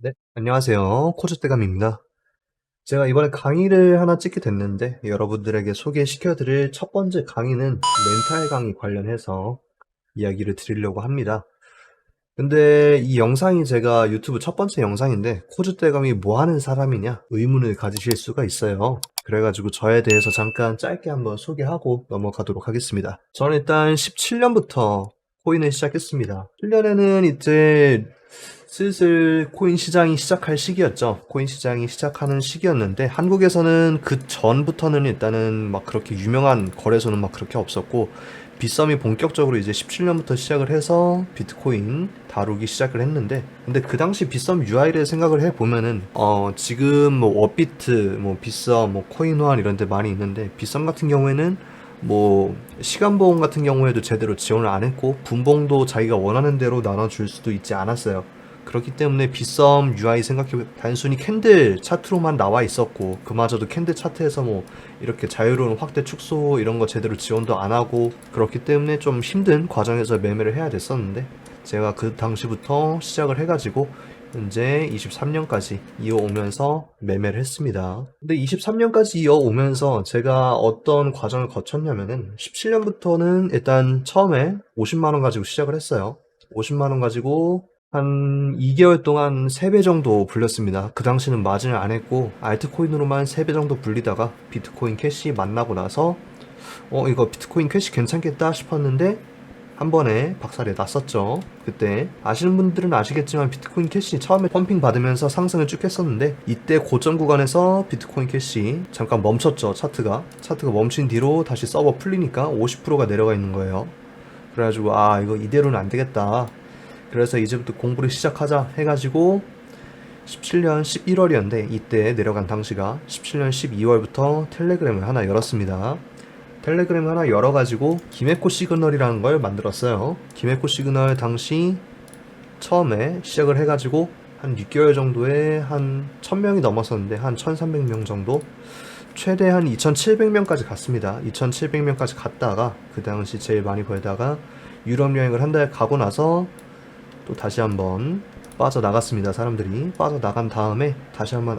네, 안녕하세요. 코주대감입니다. 제가 이번에 강의를 하나 찍게 됐는데 여러분들에게 소개시켜 드릴 첫 번째 강의는 멘탈 강의 관련해서 이야기를 드리려고 합니다. 근데 이 영상이 제가 유튜브 첫 번째 영상인데 코주대감이 뭐 하는 사람이냐 의문을 가지실 수가 있어요. 그래가지고 저에 대해서 잠깐 짧게 한번 소개하고 넘어가도록 하겠습니다. 저는 일단 17년부터 코인을 시작했습니다. 1년에는 이제 슬슬 코인 시장이 시작할 시기였죠. 코인 시장이 시작하는 시기였는데 한국에서는 그 전부터는 일단은 막 그렇게 유명한 거래소는 막 그렇게 없었고 빗썸이 본격적으로 이제 17년부터 시작을 해서 비트코인 다루기 시작을 했는데 근데 그 당시 빗썸 UI를 생각을 해보면은 지금 뭐 워비트, 뭐 빗썸, 뭐 코인환 이런 데 많이 있는데 빗썸 같은 경우에는 뭐 시간봉 같은 경우에도 제대로 지원을 안 했고 분봉도 자기가 원하는 대로 나눠줄 수도 있지 않았어요. 그렇기 때문에 빗썸 UI 생각해 단순히 캔들 차트로만 나와 있었고 그마저도 캔들 차트에서 뭐 이렇게 자유로운 확대 축소 이런 거 제대로 지원도 안 하고 그렇기 때문에 좀 힘든 과정에서 매매를 해야 됐었는데 제가 그 당시부터 시작을 해가지고 현재 23년까지 이어오면서 매매를 했습니다. 근데 23년까지 이어오면서 제가 어떤 과정을 거쳤냐면은 17년부터는 일단 처음에 50만원 가지고 시작을 했어요. 50만원 가지고 한 2개월 동안 3배 정도 불렸습니다. 그 당시는 마진을 안 했고 알트코인으로만 3배 정도 불리다가 비트코인 캐시 만나고 나서 이거 비트코인 캐시 괜찮겠다 싶었는데 한 번에 박살이 났었죠. 그때 아시는 분들은 아시겠지만 비트코인 캐시 처음에 펌핑 받으면서 상승을 쭉 했었는데 이때 고점 구간에서 비트코인 캐시 잠깐 멈췄죠. 차트가 멈춘 뒤로 다시 서버 풀리니까 50%가 내려가 있는 거예요. 그래가지고 이거 이대로는 안 되겠다. 그래서 이제부터 공부를 시작하자 해가지고 17년 11월이었는데 이때 내려간 당시가 17년 12월부터 텔레그램을 하나 열었습니다. 텔레그램 하나 열어가지고 김에코 시그널이라는 걸 만들었어요. 김에코 시그널 당시 처음에 시작을 해가지고 한 6개월 정도에 한 1000명이 넘었었는데 한 1300명 정도 최대 한 2700명까지 갔습니다. 2700명까지 갔다가 그 당시 제일 많이 벌다가 유럽 여행을 한 달 가고 나서 또 다시 한번 빠져나갔습니다. 사람들이 빠져나간 다음에 다시 한번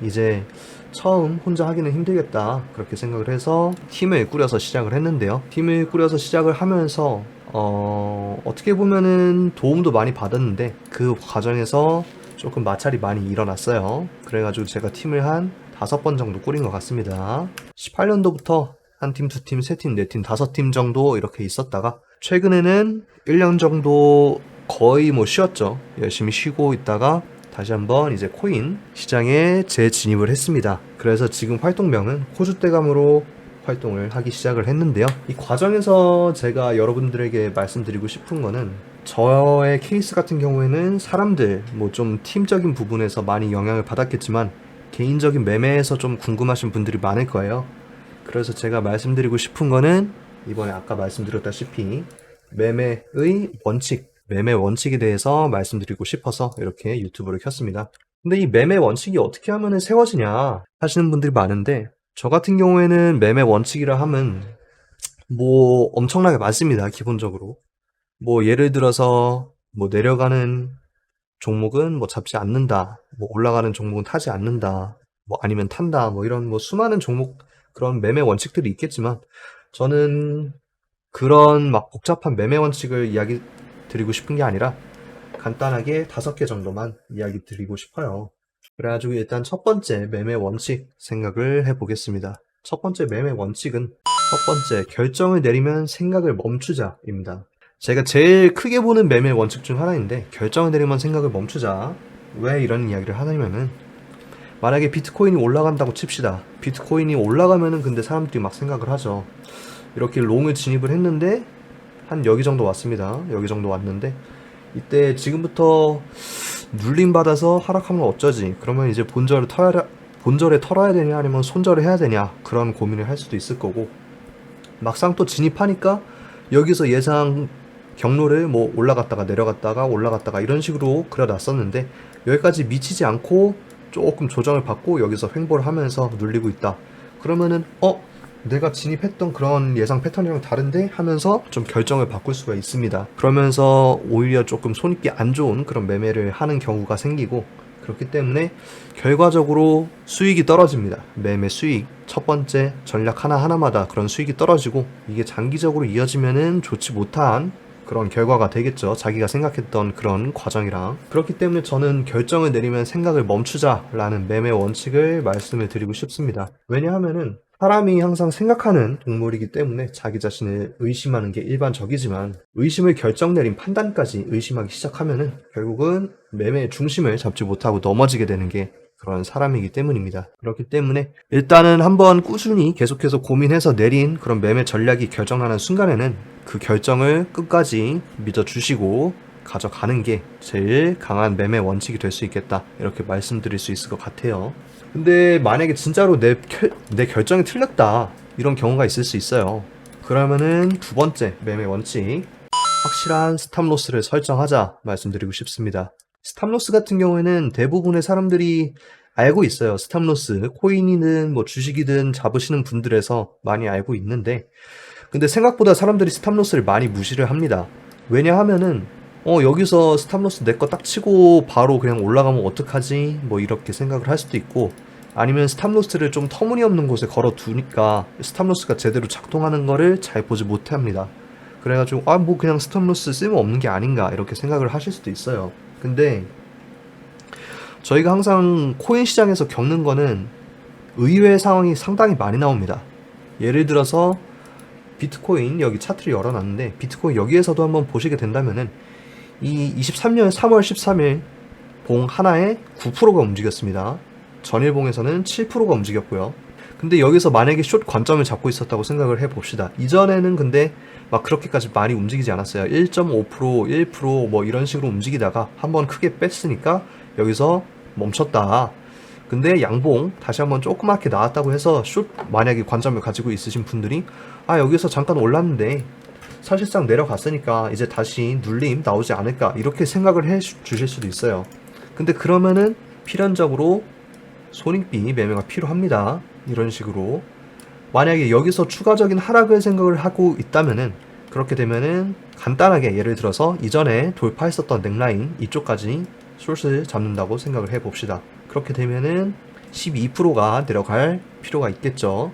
이제 처음 혼자 하기는 힘들겠다 그렇게 생각을 해서 팀을 꾸려서 시작을 했는데요. 팀을 꾸려서 시작을 하면서 어떻게 보면은 도움도 많이 받았는데 그 과정에서 조금 마찰이 많이 일어났어요. 그래가지고 제가 팀을 한 5번 정도 꾸린 것 같습니다. 18년도부터 한 팀, 두 팀, 세 팀, 네 팀, 5팀 정도 이렇게 있었다가 최근에는 1년 정도 거의 뭐 쉬었죠. 열심히 쉬고 있다가 다시 한번 이제 코인 시장에 재진입을 했습니다. 그래서 지금 활동명은 코주대감으로 활동을 하기 시작을 했는데요. 이 과정에서 제가 여러분들에게 말씀드리고 싶은 거는 저의 케이스 같은 경우에는 사람들 뭐 좀 팀적인 부분에서 많이 영향을 받았겠지만 개인적인 매매에서 좀 궁금하신 분들이 많을 거예요. 그래서 제가 말씀드리고 싶은 거는 이번에 아까 말씀드렸다시피 매매의 원칙, 매매 원칙에 대해서 말씀드리고 싶어서 이렇게 유튜브를 켰습니다. 근데 이 매매 원칙이 어떻게 하면 세워지냐 하시는 분들이 많은데 저 같은 경우에는 매매 원칙이라 하면 뭐 엄청나게 많습니다. 기본적으로 뭐 예를 들어서 뭐 내려가는 종목은 뭐 잡지 않는다, 뭐 올라가는 종목은 타지 않는다, 뭐 아니면 탄다, 뭐 이런 뭐 수많은 종목 그런 매매 원칙들이 있겠지만 저는 그런 막 복잡한 매매 원칙을 이야기 드리고 싶은 게 아니라 간단하게 5개 정도만 이야기 드리고 싶어요. 그래가지고 일단 첫 번째 매매 원칙 생각을 해보겠습니다. 첫 번째 매매 원칙은 첫 번째 결정을 내리면 생각을 멈추자입니다. 제가 제일 크게 보는 매매 원칙 중 하나인데 결정을 내리면 생각을 멈추자. 왜 이런 이야기를 하냐면은 만약에 비트코인이 올라간다고 칩시다. 비트코인이 올라가면은 근데 사람들이 막 생각을 하죠. 이렇게 롱을 진입을 했는데 한 여기 정도 왔습니다. 여기 정도 왔는데 이때 지금부터 눌림 받아서 하락하면 어쩌지? 그러면 이제 본절에 털어야 되냐 아니면 손절을 해야 되냐 그런 고민을 할 수도 있을 거고 막상 또 진입하니까 여기서 예상 경로를 뭐 올라갔다가 내려갔다가 올라갔다가 이런 식으로 그려놨었는데 여기까지 미치지 않고 조금 조정을 받고 여기서 횡보를 하면서 눌리고 있다. 그러면은 내가 진입했던 그런 예상 패턴이랑 다른데 하면서 좀 결정을 바꿀 수가 있습니다. 그러면서 오히려 조금 손익이 안 좋은 그런 매매를 하는 경우가 생기고 그렇기 때문에 결과적으로 수익이 떨어집니다. 매매 수익, 첫 번째 전략 하나하나마다 그런 수익이 떨어지고, 이게 장기적으로 이어지면은 좋지 못한 그런 결과가 되겠죠. 자기가 생각했던 그런 과정이랑. 그렇기 때문에 저는 결정을 내리면 생각을 멈추자라는 매매 원칙을 말씀을 드리고 싶습니다. 왜냐하면은 사람이 항상 생각하는 동물이기 때문에 자기 자신을 의심하는 게 일반적이지만, 의심을 결정 내린 판단까지 의심하기 시작하면은 결국은 매매의 중심을 잡지 못하고 넘어지게 되는 게 그런 사람이기 때문입니다. 그렇기 때문에 일단은 한번 꾸준히 계속해서 고민해서 내린 그런 매매 전략이 결정나는 순간에는 그 결정을 끝까지 믿어주시고 가져가는 게 제일 강한 매매 원칙이 될 수 있겠다, 이렇게 말씀드릴 수 있을 것 같아요. 근데 만약에 진짜로 내 결정이 틀렸다, 이런 경우가 있을 수 있어요. 그러면은 두 번째 매매 원칙, 확실한 스탑로스를 설정하자 말씀드리고 싶습니다. 스탑로스 같은 경우에는 대부분의 사람들이 알고 있어요. 스탑로스, 코인이든 뭐 주식이든 잡으시는 분들에서 많이 알고 있는데, 근데 생각보다 사람들이 스탑로스를 많이 무시를 합니다. 왜냐하면은 여기서 스탑로스 내 거 딱 치고 바로 그냥 올라가면 어떡하지? 뭐 이렇게 생각을 할 수도 있고, 아니면 스탑로스를 좀 터무니없는 곳에 걸어 두니까 스탑로스가 제대로 작동하는 거를 잘 보지 못해 합니다. 그래가지고 뭐 그냥 스탑로스 쓸모없는 게 아닌가, 이렇게 생각을 하실 수도 있어요. 근데 저희가 항상 코인 시장에서 겪는 거는 의외의 상황이 상당히 많이 나옵니다. 예를 들어서 비트코인, 여기 차트를 열어놨는데 비트코인 여기에서도 한번 보시게 된다면은 이 23년 3월 13일 봉 하나에 9%가 움직였습니다. 전일봉에서는 7%가 움직였고요. 근데 여기서 만약에 숏 관점을 잡고 있었다고 생각을 해봅시다. 이전에는 근데 막 그렇게까지 많이 움직이지 않았어요. 1.5%, 1% 뭐 이런 식으로 움직이다가 한번 크게 뺐으니까 여기서 멈췄다. 근데 양봉 다시 한번 조그맣게 나왔다고 해서 숏 만약에 관점을 가지고 있으신 분들이 여기서 잠깐 올랐는데 사실상 내려갔으니까 이제 다시 눌림 나오지 않을까, 이렇게 생각을 해 주실 수도 있어요. 근데 그러면은 필연적으로 손익비 매매가 필요합니다. 이런 식으로 만약에 여기서 추가적인 하락을 생각을 하고 있다면은, 그렇게 되면은 간단하게 예를 들어서 이전에 돌파했었던 넥라인 이쪽까지 숏을 잡는다고 생각을 해봅시다. 그렇게 되면은 12%가 내려갈 필요가 있겠죠.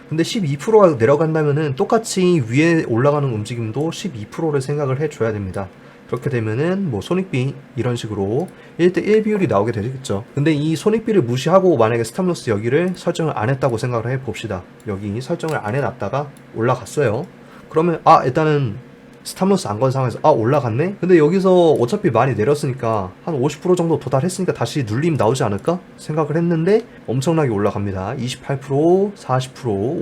근데 12%가 내려간다면은 똑같이 위에 올라가는 움직임도 12%를 생각을 해줘야 됩니다. 그렇게 되면은 뭐 손익비 이런 식으로 1대1 비율이 나오게 되겠죠. 근데 이 손익비를 무시하고 만약에 스탑로스 여기를 설정을 안 했다고 생각을 해봅시다. 여기 설정을 안 해놨다가 올라갔어요. 그러면 일단은 스탑로스 안 건 상황에서 올라갔네? 근데 여기서 어차피 많이 내렸으니까 한 50% 정도 도달했으니까 다시 눌림 나오지 않을까? 생각을 했는데 엄청나게 올라갑니다. 28%, 40%,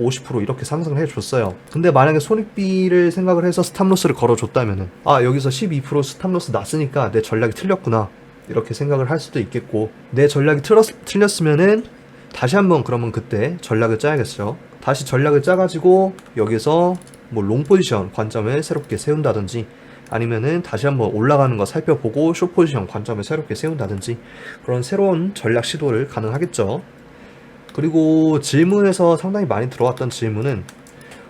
50% 이렇게 상승을 해줬어요. 근데 만약에 손익비를 생각을 해서 스탑로스를 걸어줬다면은 여기서 12% 스탑로스 났으니까 내 전략이 틀렸구나, 이렇게 생각을 할 수도 있겠고, 내 전략이 틀렸으면은 다시 한번 그러면 그때 전략을 짜야겠죠. 다시 전략을 짜가지고 여기서 뭐 롱 포지션 관점을 새롭게 세운다든지, 아니면은 다시 한번 올라가는 거 살펴보고 숏 포지션 관점을 새롭게 세운다든지, 그런 새로운 전략 시도를 가능하겠죠. 그리고 질문에서 상당히 많이 들어왔던 질문은,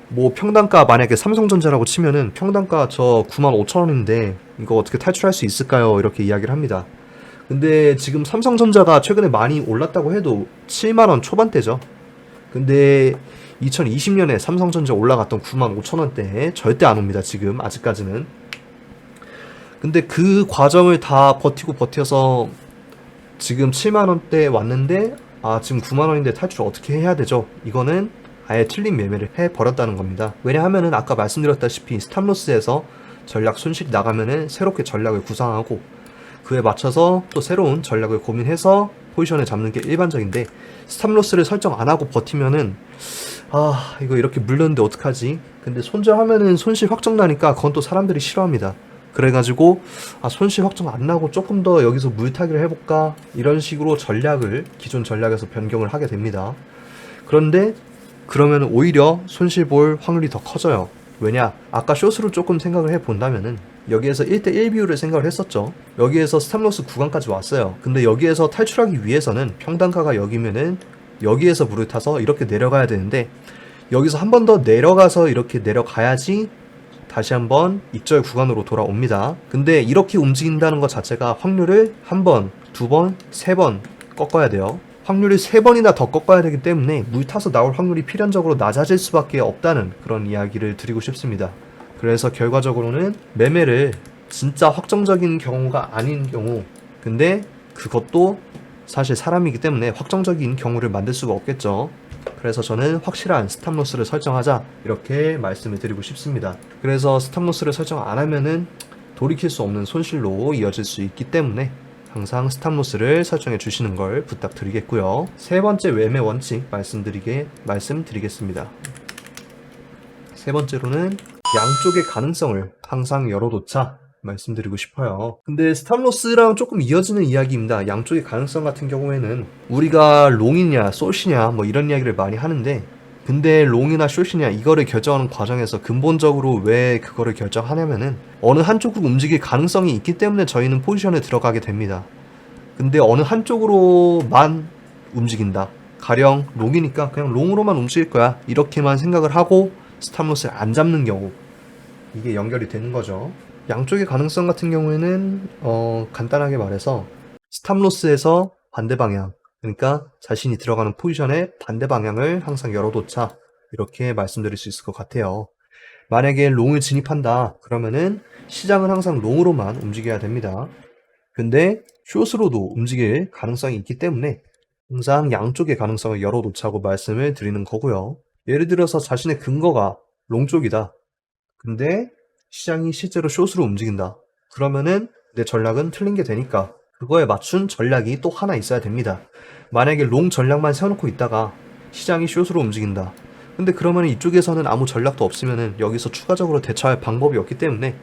뭐 평단가 만약에 삼성전자라고 치면은 평단가 저 95,000원인데 이거 어떻게 탈출할 수 있을까요? 이렇게 이야기를 합니다. 근데 지금 삼성전자가 최근에 많이 올랐다고 해도 7만원 초반대죠. 근데 2020년에 삼성전자 올라갔던 95,000원대에 절대 안 옵니다. 지금 아직까지는. 근데 그 과정을 다 버텨서 지금 7만원대에 왔는데 지금 9만원인데 탈출을 어떻게 해야 되죠? 이거는 아예 틀린 매매를 해버렸다는 겁니다. 왜냐하면은 아까 말씀드렸다시피 스탑로스에서 전략 손실이 나가면은 새롭게 전략을 구상하고 그에 맞춰서 또 새로운 전략을 고민해서 포지션을 잡는 게 일반적인데, 스탑로스를 설정 안 하고 버티면은 이거 이렇게 물렸는데 어떡하지? 근데 손절하면은 손실 확정 나니까 그건 또 사람들이 싫어합니다. 그래가지고 손실 확정 안 나고 조금 더 여기서 물타기를 해볼까, 이런 식으로 기존 전략에서 변경을 하게 됩니다. 그런데 그러면 오히려 손실 볼 확률이 더 커져요. 왜냐? 아까 숏으로 조금 생각을 해본다면은 여기에서 1대1 비율을 생각을 했었죠. 여기에서 스탑로스 구간까지 왔어요. 근데 여기에서 탈출하기 위해서는 평단가가 여기면은 여기에서 물을 타서 이렇게 내려가야 되는데, 여기서 한 번 더 내려가서 이렇게 내려가야지 다시 한번 익절 구간으로 돌아옵니다. 근데 이렇게 움직인다는 것 자체가 확률을 한 번, 2번, 3번 꺾어야 돼요. 확률이 3번이나 더 꺾어야 되기 때문에 물 타서 나올 확률이 필연적으로 낮아질 수밖에 없다는 그런 이야기를 드리고 싶습니다. 그래서 결과적으로는 매매를 진짜 확정적인 경우가 아닌 경우, 근데 그것도 사실 사람이기 때문에 확정적인 경우를 만들 수가 없겠죠. 그래서 저는 확실한 스탑로스를 설정하자 이렇게 말씀을 드리고 싶습니다. 그래서 스탑로스를 설정 안 하면은 돌이킬 수 없는 손실로 이어질 수 있기 때문에 항상 스탑로스를 설정해 주시는 걸 부탁드리겠고요. 세 번째 매매 원칙 말씀드리겠습니다. 세 번째로는 양쪽의 가능성을 항상 열어놓자 말씀드리고 싶어요. 근데 스탑로스랑 조금 이어지는 이야기입니다. 양쪽의 가능성 같은 경우에는 우리가 롱이냐 숏이냐 뭐 이런 이야기를 많이 하는데, 근데 롱이나 숏이냐 이거를 결정하는 과정에서 근본적으로 왜 그거를 결정하냐면은 어느 한쪽으로 움직일 가능성이 있기 때문에 저희는 포지션에 들어가게 됩니다. 근데 어느 한쪽으로만 움직인다, 가령 롱이니까 그냥 롱으로만 움직일 거야 이렇게만 생각을 하고 스탑로스를 안 잡는 경우, 이게 연결이 되는 거죠. 양쪽의 가능성 같은 경우에는 간단하게 말해서 스탑로스에서 반대 방향, 그러니까 자신이 들어가는 포지션의 반대 방향을 항상 열어놓자 이렇게 말씀드릴 수 있을 것 같아요. 만약에 롱을 진입한다 그러면은 시장은 항상 롱으로만 움직여야 됩니다. 근데 숏으로도 움직일 가능성이 있기 때문에 항상 양쪽의 가능성을 열어놓자고 말씀을 드리는 거고요. 예를 들어서 자신의 근거가 롱 쪽이다, 근데 시장이 실제로 숏으로 움직인다, 그러면은 내 전략은 틀린 게 되니까 그거에 맞춘 전략이 또 하나 있어야 됩니다. 만약에 롱 전략만 세워놓고 있다가 시장이 숏으로 움직인다, 근데 그러면 이쪽에서는 아무 전략도 없으면은 여기서 추가적으로 대처할 방법이 없기 때문에,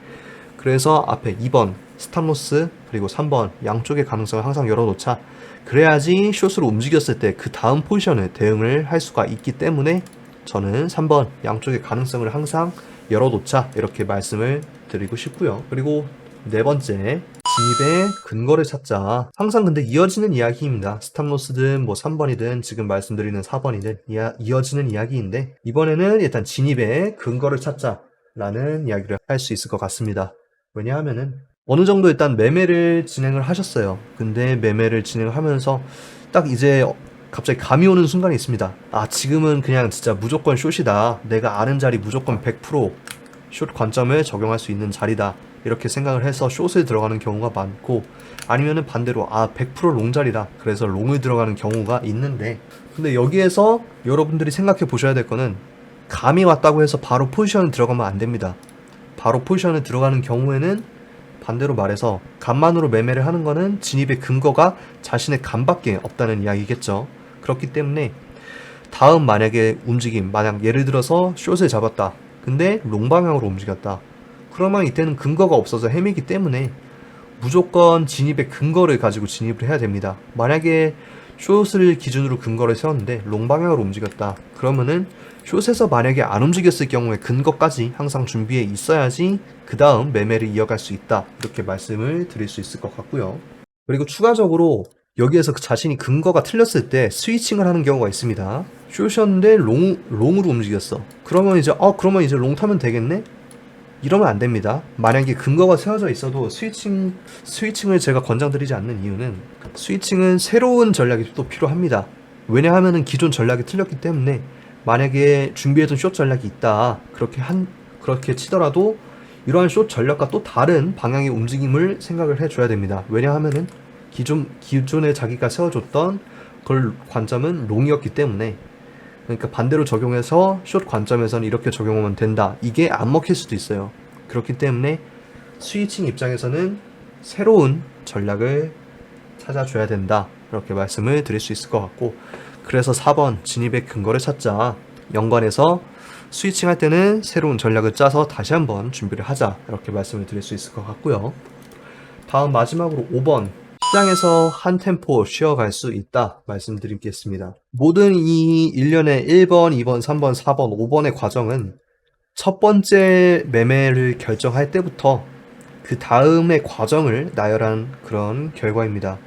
그래서 앞에 2번 스탑로스 그리고 3번 양쪽의 가능성을 항상 열어놓자, 그래야지 숏으로 움직였을 때 그 다음 포지션을 대응을 할 수가 있기 때문에 저는 3번 양쪽의 가능성을 항상 열어놓자 이렇게 말씀을 드리고 싶고요. 그리고 네 번째, 진입의 근거를 찾자. 항상 근데 이어지는 이야기입니다. 스탑로스든 뭐 3번이든 지금 말씀드리는 4번이든 이어지는 이야기인데, 이번에는 일단 진입의 근거를 찾자라는 이야기를 할 수 있을 것 같습니다. 왜냐하면은 어느 정도 일단 매매를 진행을 하셨어요. 근데 매매를 진행을 하면서 딱 이제 갑자기 감이 오는 순간이 있습니다. 아, 지금은 그냥 진짜 무조건 숏이다, 내가 아는 자리 무조건 100%숏 관점을 적용할 수 있는 자리다 이렇게 생각을 해서 숏을 들어가는 경우가 많고, 아니면은 반대로 100% 롱 자리다 그래서 롱을 들어가는 경우가 있는데, 근데 여기에서 여러분들이 생각해 보셔야 될 거는 감이 왔다고 해서 바로 포지션을 들어가면 안 됩니다. 바로 포지션을 들어가는 경우에는 반대로 말해서 감만으로 매매를 하는 거는 진입의 근거가 자신의 감밖에 없다는 이야기겠죠. 그렇기 때문에 다음 만약에 움직임, 만약 예를 들어서 숏을 잡았다, 근데 롱 방향으로 움직였다, 그러면 이때는 근거가 없어서 헤매기 때문에 무조건 진입의 근거를 가지고 진입을 해야 됩니다. 만약에 숏을 기준으로 근거를 세웠는데 롱 방향으로 움직였다, 그러면은 숏에서 만약에 안 움직였을 경우에 근거까지 항상 준비해 있어야지 그 다음 매매를 이어갈 수 있다 이렇게 말씀을 드릴 수 있을 것 같고요. 그리고 추가적으로 여기에서 그 자신이 근거가 틀렸을 때 스위칭을 하는 경우가 있습니다. 숏이었는데 롱으로 움직였어. 그러면 이제 롱 타면 되겠네? 이러면 안 됩니다. 만약에 근거가 세워져 있어도 스위칭을 제가 권장드리지 않는 이유는, 스위칭은 새로운 전략이 또 필요합니다. 왜냐하면은 기존 전략이 틀렸기 때문에 만약에 준비해둔 숏 전략이 있다 그렇게 치더라도 이러한 숏 전략과 또 다른 방향의 움직임을 생각을 해줘야 됩니다. 왜냐하면은 기존에 자기가 세워줬던 그 관점은 롱이었기 때문에, 그러니까 반대로 적용해서 숏 관점에서는 이렇게 적용하면 된다, 이게 안 먹힐 수도 있어요. 그렇기 때문에 스위칭 입장에서는 새로운 전략을 찾아줘야 된다 이렇게 말씀을 드릴 수 있을 것 같고, 그래서 4번 진입의 근거를 찾자, 연관해서 스위칭 할 때는 새로운 전략을 짜서 다시 한번 준비를 하자 이렇게 말씀을 드릴 수 있을 것 같고요. 다음 마지막으로 5번, 시장에서 한 템포 쉬어갈 수 있다 말씀드리겠습니다. 모든 이 일련의 1번, 2번, 3번, 4번, 5번의 과정은 첫 번째 매매를 결정할 때부터 그 다음의 과정을 나열한 그런 결과입니다.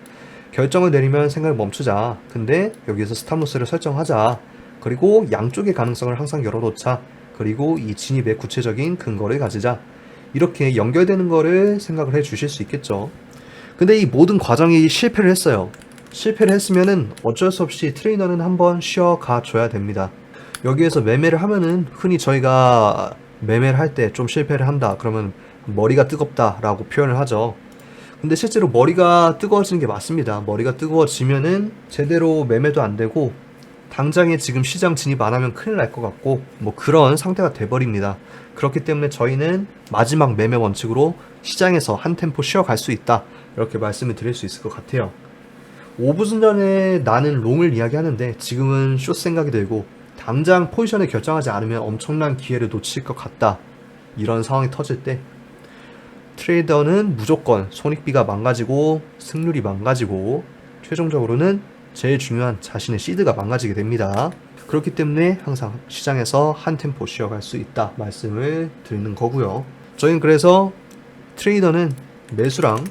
결정을 내리면 생각을 멈추자, 근데 여기에서 스탑로스를 설정하자, 그리고 양쪽의 가능성을 항상 열어놓자, 그리고 이 진입의 구체적인 근거를 가지자, 이렇게 연결되는 거를 생각을 해 주실 수 있겠죠. 근데 이 모든 과정이 실패를 했어요. 실패를 했으면은 어쩔 수 없이 트레이너는 한번 쉬어가 줘야 됩니다. 여기에서 매매를 하면은 흔히 저희가 매매를 할 때 좀 실패를 한다 그러면 머리가 뜨겁다 라고 표현을 하죠. 근데 실제로 머리가 뜨거워지는 게 맞습니다. 머리가 뜨거워지면은 제대로 매매도 안 되고 당장에 지금 시장 진입 안 하면 큰일 날 것 같고 뭐 그런 상태가 돼버립니다. 그렇기 때문에 저희는 마지막 매매 원칙으로 시장에서 한 템포 쉬어갈 수 있다 이렇게 말씀을 드릴 수 있을 것 같아요. 5분 전에 나는 롱을 이야기하는데 지금은 숏 생각이 들고 당장 포지션을 결정하지 않으면 엄청난 기회를 놓칠 것 같다 이런 상황이 터질 때 트레이더는 무조건 손익비가 망가지고 승률이 망가지고 최종적으로는 제일 중요한 자신의 시드가 망가지게 됩니다. 그렇기 때문에 항상 시장에서 한 템포 쉬어갈 수 있다 말씀을 드리는 거고요. 저희는 그래서 트레이더는 매수랑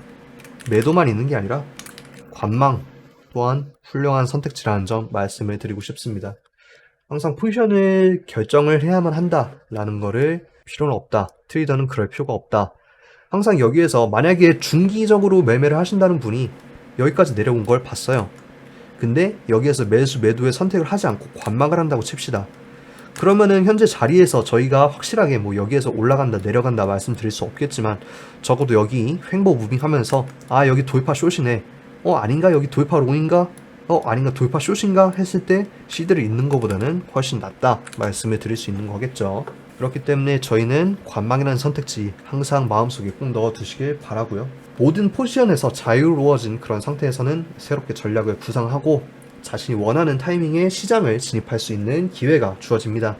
매도만 있는 게 아니라 관망 또한 훌륭한 선택지라는 점 말씀을 드리고 싶습니다. 항상 포지션을 결정을 해야만 한다라는 거를 필요는 없다. 트레이더는 그럴 필요가 없다. 항상 여기에서 만약에 중기적으로 매매를 하신다는 분이 여기까지 내려온 걸 봤어요. 근데 여기에서 매수 매도의 선택을 하지 않고 관망을 한다고 칩시다. 그러면은 현재 자리에서 저희가 확실하게 뭐 여기에서 올라간다 내려간다 말씀드릴 수 없겠지만 적어도 여기 횡보 무빙 하면서 아 여기 돌파 숏이네 아닌가 여기 돌파 롱인가 아닌가 돌파 숏인가 했을 때 시드를 잇는 것보다는 훨씬 낫다 말씀을 드릴 수 있는 거겠죠. 그렇기 때문에 저희는 관망이라는 선택지 항상 마음속에 꼭 넣어두시길 바라고요. 모든 포지션에서 자유로워진 그런 상태에서는 새롭게 전략을 구상하고 자신이 원하는 타이밍에 시장을 진입할 수 있는 기회가 주어집니다.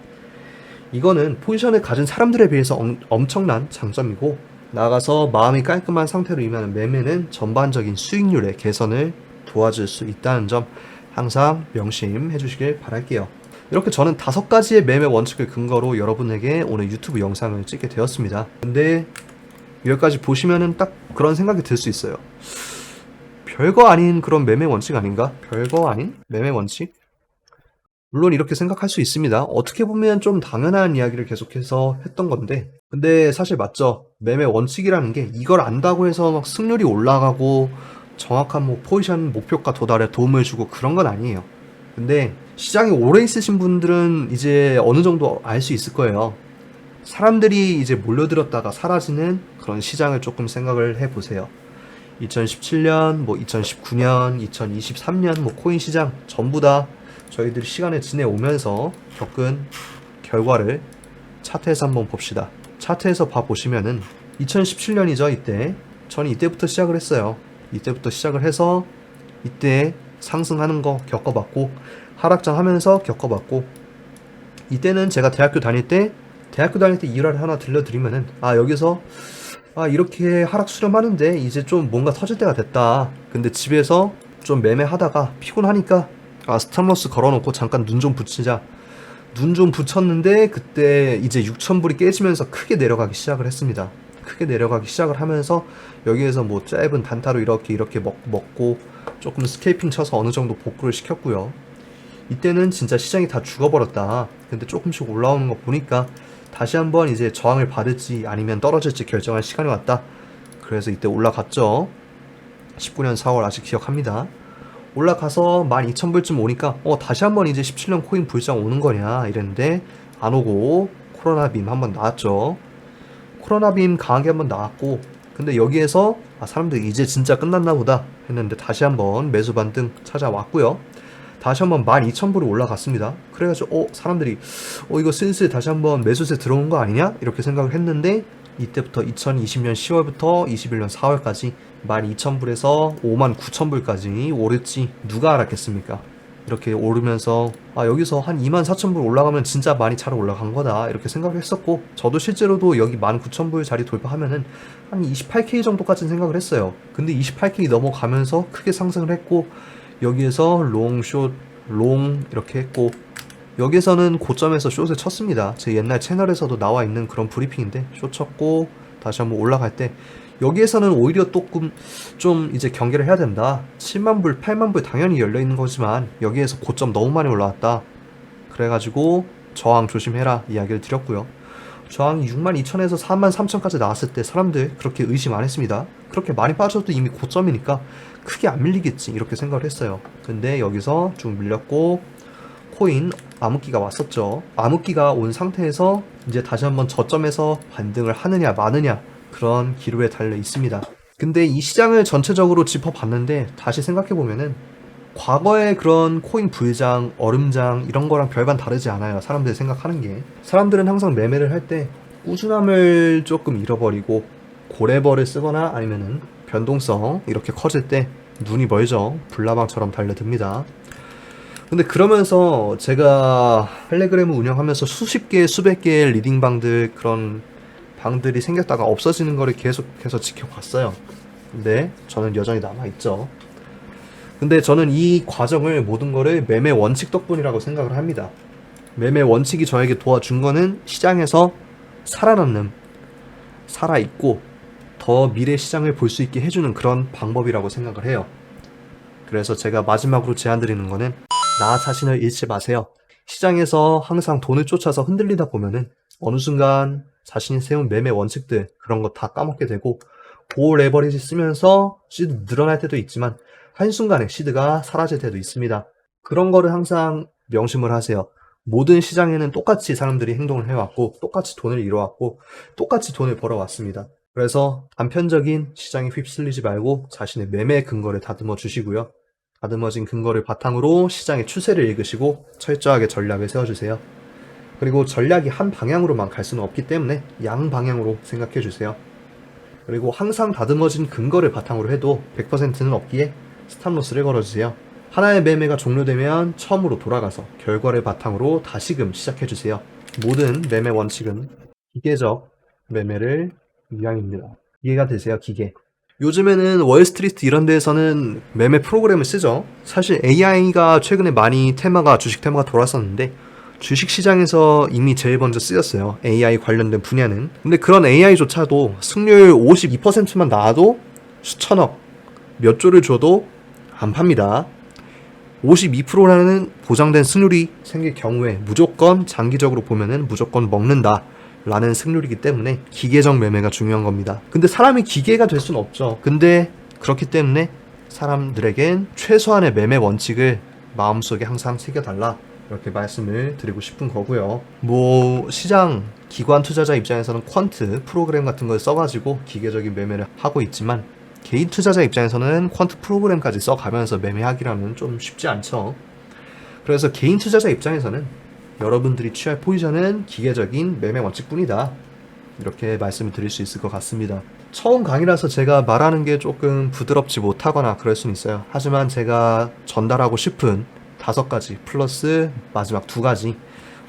이거는 포지션을 가진 사람들에 비해서 엄청난 장점이고 나아가서 마음이 깔끔한 상태로 임하는 매매는 전반적인 수익률의 개선을 도와줄 수 있다는 점 항상 명심해 주시길 바랄게요. 이렇게 저는 5가지의 매매 원칙을 근거로 여러분에게 오늘 유튜브 영상을 찍게 되었습니다. 근데 여기까지 보시면은 딱 그런 생각이 들 수 있어요. 별거 아닌 그런 매매 원칙 아닌가? 별거 아닌 매매 원칙? 물론 이렇게 생각할 수 있습니다. 어떻게 보면 좀 당연한 이야기를 계속해서 했던 건데 근데 사실 맞죠. 매매 원칙이라는 게 이걸 안다고 해서 막 승률이 올라가고 정확한 뭐 포지션 목표가 도달에 도움을 주고 그런 건 아니에요. 근데 시장에 오래 있으신 분들은 이제 어느 정도 알 수 있을 거예요. 사람들이 이제 몰려들었다가 사라지는 그런 시장을 조금 생각을 해보세요. 2017년, 뭐 2019년, 2023년 뭐 코인 시장 전부 다 저희들이 시간을 지내오면서 겪은 결과를 차트에서 한번 봅시다. 차트에서 봐보시면은 2017년이죠. 이때 저는 이때부터 시작을 했어요. 이때부터 시작을 해서 이때 상승하는 거 겪어봤고 하락장 하면서 겪어봤고 이때는 제가 대학교 다닐 때 일화를 하나 들려드리면은 여기서 이렇게 하락 수렴하는데 이제 좀 뭔가 터질 때가 됐다. 근데 집에서 좀 매매하다가 피곤하니까 스탑로스 걸어놓고 잠깐 눈 좀 붙이자. 눈 좀 붙였는데 그때 이제 6,000불이 깨지면서 크게 내려가기 시작을 했습니다. 크게 내려가기 시작을 하면서 여기에서 뭐 짧은 단타로 이렇게 먹고 조금 스케이핑 쳐서 어느 정도 복구를 시켰고요. 이때는 진짜 시장이 다 죽어버렸다. 근데 조금씩 올라오는 거 보니까 다시 한번 이제 저항을 받을지 아니면 떨어질지 결정할 시간이 왔다. 그래서 이때 올라갔죠. 19년 4월 아직 기억합니다. 올라가서 12,000불쯤 오니까 다시 한번 이제 17년 코인 불장 오는 거냐 이랬는데 안 오고 코로나 빔 한번 나왔죠. 코로나 빔 강하게 한번 나왔고 근데 여기에서 사람들이 이제 진짜 끝났나 보다 했는데 다시 한번 매수 반등 찾아왔고요. 다시 한번 12,000불이 올라갔습니다. 그래가지고 사람들이 이거 슬슬 다시 한번 매수세 들어온 거 아니냐? 이렇게 생각을 했는데 이때부터 2020년 10월부터 21년 4월까지 12,000불에서 59,000불까지 오를지 누가 알았겠습니까? 이렇게 오르면서 여기서 한 24,000불 올라가면 진짜 많이 잘 올라간 거다 이렇게 생각을 했었고 저도 실제로도 여기 19,000불 자리 돌파하면은 한 28K 정도까지는 생각을 했어요. 근데 28K 넘어가면서 크게 상승을 했고 여기에서 롱, 숏, 롱 이렇게 했고 여기서는 고점에서 숏을 쳤습니다. 제 옛날 채널에서도 나와 있는 그런 브리핑인데 숏 쳤고 다시 한번 올라갈 때 여기에서는 오히려 조금 좀 이제 경계를 해야 된다. 7만불, 8만불 당연히 열려있는 거지만 여기에서 고점 너무 많이 올라왔다. 그래가지고 저항 조심해라 이야기를 드렸고요. 저항이 62,000에서 43,000까지 나왔을 때 사람들 그렇게 의심 안 했습니다. 그렇게 많이 빠져도 이미 고점이니까 크게 안 밀리겠지 이렇게 생각을 했어요. 근데 여기서 쭉 밀렸고 코인 암흑기가 왔었죠. 암흑기가 온 상태에서 이제 다시 한번 저점에서 반등을 하느냐 마느냐 그런 기로에 달려 있습니다. 근데 이 시장을 전체적으로 짚어봤는데 다시 생각해보면은 과거의 그런 코인 불장, 얼음장 이런 거랑 별반 다르지 않아요. 사람들이 생각하는 게. 사람들은 항상 매매를 할 때 꾸준함을 조금 잃어버리고 고래벌을 쓰거나 아니면은 변동성 이렇게 커질 때 눈이 멀죠. 불나방처럼 달려듭니다. 근데 그러면서 제가 텔레그램을 운영하면서 수십 개, 수백 개의 리딩방들 그런 방들이 생겼다가 없어지는 거를 계속해서 지켜봤어요. 근데 저는 여전히 남아있죠. 근데 저는 이 과정을 모든 거를 매매 원칙 덕분이라고 생각을 합니다. 매매 원칙이 저에게 도와준 거는 시장에서 살아남는, 살아있고 더 미래 시장을 볼 수 있게 해주는 그런 방법이라고 생각을 해요. 그래서 제가 마지막으로 제안드리는 거는 나 자신을 잃지 마세요. 시장에서 항상 돈을 쫓아서 흔들리다 보면은 어느 순간 자신이 세운 매매 원칙들 그런 거 다 까먹게 되고 고 레버리지 쓰면서 시드 늘어날 때도 있지만 한순간에 시드가 사라질 때도 있습니다. 그런 거를 항상 명심을 하세요. 모든 시장에는 똑같이 사람들이 행동을 해왔고 똑같이 돈을 잃어왔고 똑같이 돈을 벌어왔습니다. 그래서 단편적인 시장에 휩쓸리지 말고 자신의 매매 근거를 다듬어 주시고요. 다듬어진 근거를 바탕으로 시장의 추세를 읽으시고 철저하게 전략을 세워주세요. 그리고 전략이 한 방향으로만 갈 수는 없기 때문에 양 방향으로 생각해 주세요. 그리고 항상 다듬어진 근거를 바탕으로 해도 100%는 없기에 스탑로스를 걸어주세요. 하나의 매매가 종료되면 처음으로 돌아가서 결과를 바탕으로 다시금 시작해주세요. 모든 매매 원칙은 기계적 매매를 위함입니다. 이해가 되세요? 기계. 요즘에는 월스트리트 이런 데에서는 매매 프로그램을 쓰죠. 사실 AI가 최근에 많이 주식 테마가 돌았었는데 주식시장에서 이미 제일 먼저 쓰였어요. AI 관련된 분야는. 근데 그런 AI조차도 승률 52%만 나와도 수천억, 몇 조를 줘도 안 팝니다. 52%라는 보장된 승률이 생길 경우에 무조건 장기적으로 보면은 무조건 먹는다 라는 승률이기 때문에 기계적 매매가 중요한 겁니다. 근데 사람이 기계가 될 수는 없죠. 근데 그렇기 때문에 사람들에겐 최소한의 매매 원칙을 마음속에 항상 새겨달라 이렇게 말씀을 드리고 싶은 거고요. 시장 기관 투자자 입장에서는 퀀트 프로그램 같은 걸 써가지고 기계적인 매매를 하고 있지만 개인 투자자 입장에서는 퀀트 프로그램까지 써가면서 매매하기라는 좀 쉽지 않죠. 그래서 개인 투자자 입장에서는 여러분들이 취할 포지션은 기계적인 매매 원칙뿐이다. 이렇게 말씀을 드릴 수 있을 것 같습니다. 처음 강의라서 제가 말하는 게 조금 부드럽지 못하거나 그럴 수는 있어요. 하지만 제가 전달하고 싶은 5가지 플러스 마지막 2가지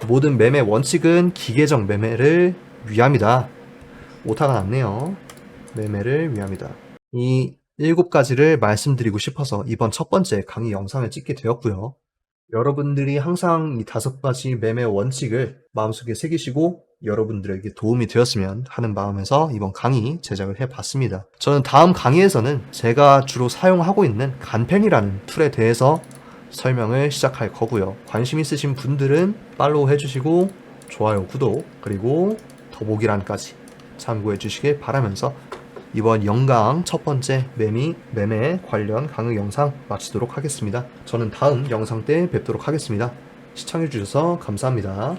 모든 매매 원칙은 기계적 매매를 위함이다. 오타가 났네요. 매매를 위함이다. 이 7가지를 말씀드리고 싶어서 이번 첫 번째 강의 영상을 찍게 되었고요. 여러분들이 항상 이 5가지 매매 원칙을 마음속에 새기시고 여러분들에게 도움이 되었으면 하는 마음에서 이번 강의 제작을 해봤습니다. 저는 다음 강의에서는 제가 주로 사용하고 있는 간펜이라는 툴에 대해서 설명을 시작할 거고요. 관심 있으신 분들은 팔로우 해주시고 좋아요, 구독, 그리고 더보기란까지 참고해 주시길 바라면서 이번 영강 첫 번째 매매 관련 강의 영상 마치도록 하겠습니다. 저는 다음 영상 때 뵙도록 하겠습니다. 시청해 주셔서 감사합니다.